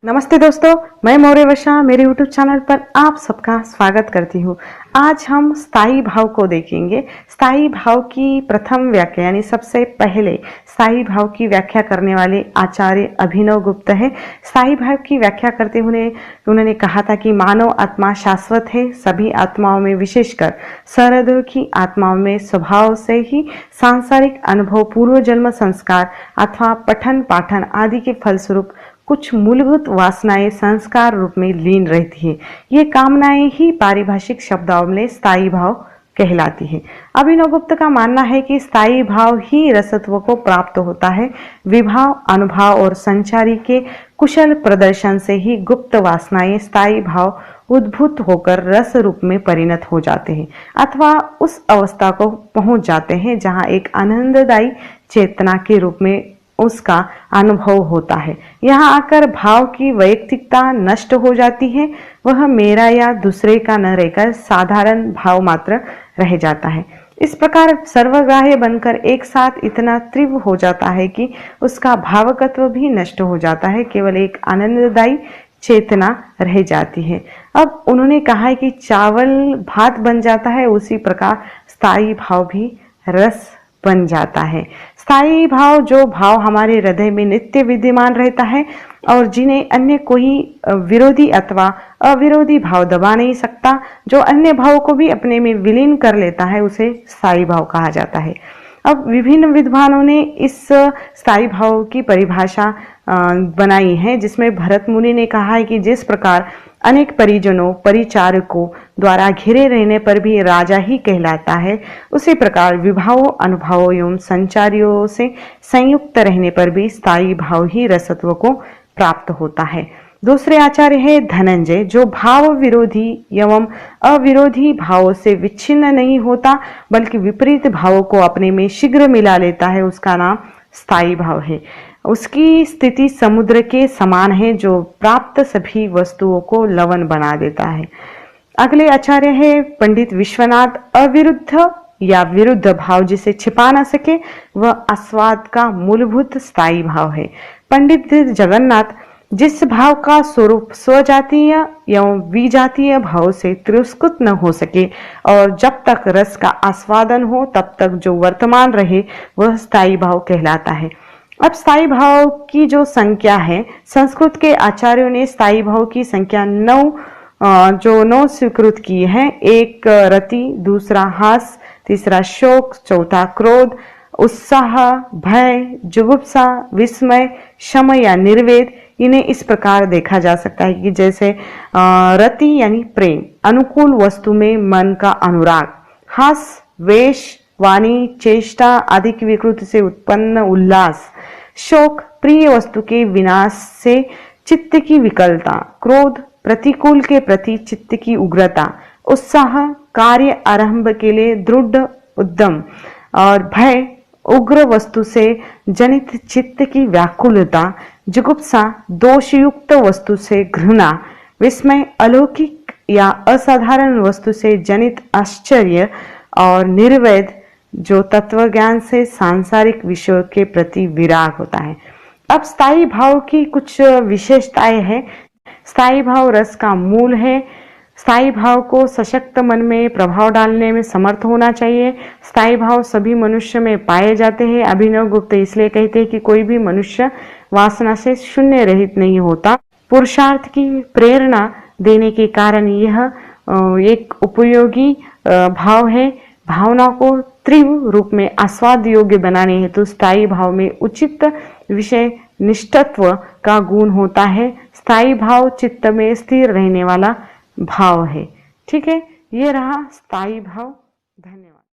नमस्ते दोस्तों, मैं मौर्य वशा मेरे YouTube चैनल पर आप सबका स्वागत करती हूँ। आज हम स्थायी भाव को देखेंगे। स्थायी भाव की प्रथम व्याख्या यानी सबसे पहले स्थायी भाव की व्याख्या करने वाले आचार्य अभिनव गुप्त है। स्थायी भाव की व्याख्या करते हुए उन्होंने कहा था कि मानव आत्मा शाश्वत है। सभी आत्माओं में विशेषकर सहृदयों की आत्माओं में स्वभाव से ही सांसारिक अनुभव, पूर्व जन्म संस्कार अथवा पठन पाठन आदि के फलस्वरूप कुछ मूलभूत वासनाएं संस्कार रूप में लीन रहती है। ये कामनाएं ही पारिभाषिक शब्दावली में स्थायी भाव कहलाती है। अभिनव गुप्त का मानना है कि स्थायी भाव ही रसत्व को प्राप्त होता है। विभाव, अनुभाव और संचारी के कुशल प्रदर्शन से ही गुप्त वासनाएं स्थायी भाव उद्भूत होकर रस रूप में परिणत हो जाते हैं अथवा उस अवस्था को पहुंच जाते हैं जहां एक आनंददायी चेतना के रूप में उसका अनुभव होता है। यहाँ आकर भाव की वैयक्तिकता नष्ट हो जाती है। वह मेरा या दूसरे का न रहकर साधारण भाव मात्र रह जाता है। इस प्रकार सर्वग्राह्य बनकर एक साथ इतना तीव्र हो जाता है कि उसका भावकत्व भी नष्ट हो जाता है। केवल एक आनंददायी चेतना रह जाती है। अब उन्होंने कहा है कि चावल भात बन जाता है, उसी प्रकार स्थायी भाव भी रस बन जाता है। स्थायी भाव जो भाव हमारे हृदय में नित्य विद्यमान रहता है और जिन्हें अन्य कोई विरोधी अथवा अविरोधी भाव दबा नहीं सकता, जो अन्य भाव को भी अपने में विलीन कर लेता है, उसे स्थायी भाव कहा जाता है। अब विभिन्न विद्वानों ने इस स्थायी भाव की परिभाषा बनाई है, जिसमें भरत मुनि ने कहा है कि जिस प्रकार अनेक परिजनों परिचारकों द्वारा घिरे रहने पर भी राजा ही कहलाता है, उसी प्रकार विभावों, अनुभवों एवं संचारियों से संयुक्त रहने पर भी स्थायी भाव ही रसत्व को प्राप्त होता है। दूसरे आचार्य है धनंजय, जो भाव विरोधी एवं अविरोधी भावों से विच्छिन्न नहीं होता बल्कि विपरीत भावों को अपने में शीघ्र मिला लेता है, उसका नाम स्थायी भाव है। उसकी स्थिति समुद्र के समान है जो प्राप्त सभी वस्तुओं को लवण बना देता है। अगले आचार्य है पंडित विश्वनाथ, अविरुद्ध या विरुद्ध भाव जिसे छिपा न सके वह आस्वाद का मूलभूत स्थायी भाव है। पंडित जगन्नाथ, जिस भाव का स्वरूप स्वजातीय एवं विजातीय भाव से तिरस्कृत न हो सके और जब तक रस का आस्वादन हो तब तक जो वर्तमान रहे, वह स्थायी भाव कहलाता है। अब स्थायी भाव की जो संख्या है, संस्कृत के आचार्यों ने स्थायी भाव की संख्या 9 स्वीकृत की है। एक रति, दूसरा हास, तीसरा शोक, चौथा क्रोध, उत्साह, भय, जुगुप्सा, विस्मय, शम या निर्वेद। इन्हें इस प्रकार देखा जा सकता है कि जैसे रति यानी प्रेम, अनुकूल वस्तु में मन का अनुराग, हास, वेश, वाणी, चेष्टा आदि की विकृति से उत्पन्न उल्लास, शोक, प्रिय वस्तु के विनाश से चित्त की विकलता, क्रोध, प्रतिकूल के प्रति चित्त की उग्रता, उत्साह, कार्य आरंभ के लिए दृढ़ उद्यम और भय, उग्र वस्तु से जनित चित्त की व्याकुलता, जुगुप्सा, दोषयुक्त वस्तु से घृणा, विस्मय, अलौकिक या असाधारण वस्तु से जनित आश्चर्य और निर्वेद, जो तत्वज्ञान से सांसारिक विषयों के प्रति विराग होता है। अब स्थायी भाव की कुछ विशेषताएं हैं। स्थायी भाव रस का मूल है। स्थायी भाव को सशक्त मन में प्रभाव डालने में समर्थ होना चाहिए। स्थायी भाव सभी मनुष्य में पाए जाते हैं। अभिनव गुप्त इसलिए कहते हैं कि कोई भी मनुष्य वासना से शून्य रहित नहीं होता। पुरुषार्थ की प्रेरणा देने के कारण यह एक उपयोगी भाव है। भावना को तीव्र रूप में आस्वाद योग्य बनाने हेतु स्थायी भाव में उचित विषय निष्ठत्व का गुण होता है। स्थायी भाव चित्त में स्थिर रहने वाला भाव है। ठीक है, ये रहा स्थायी भाव। धन्यवाद।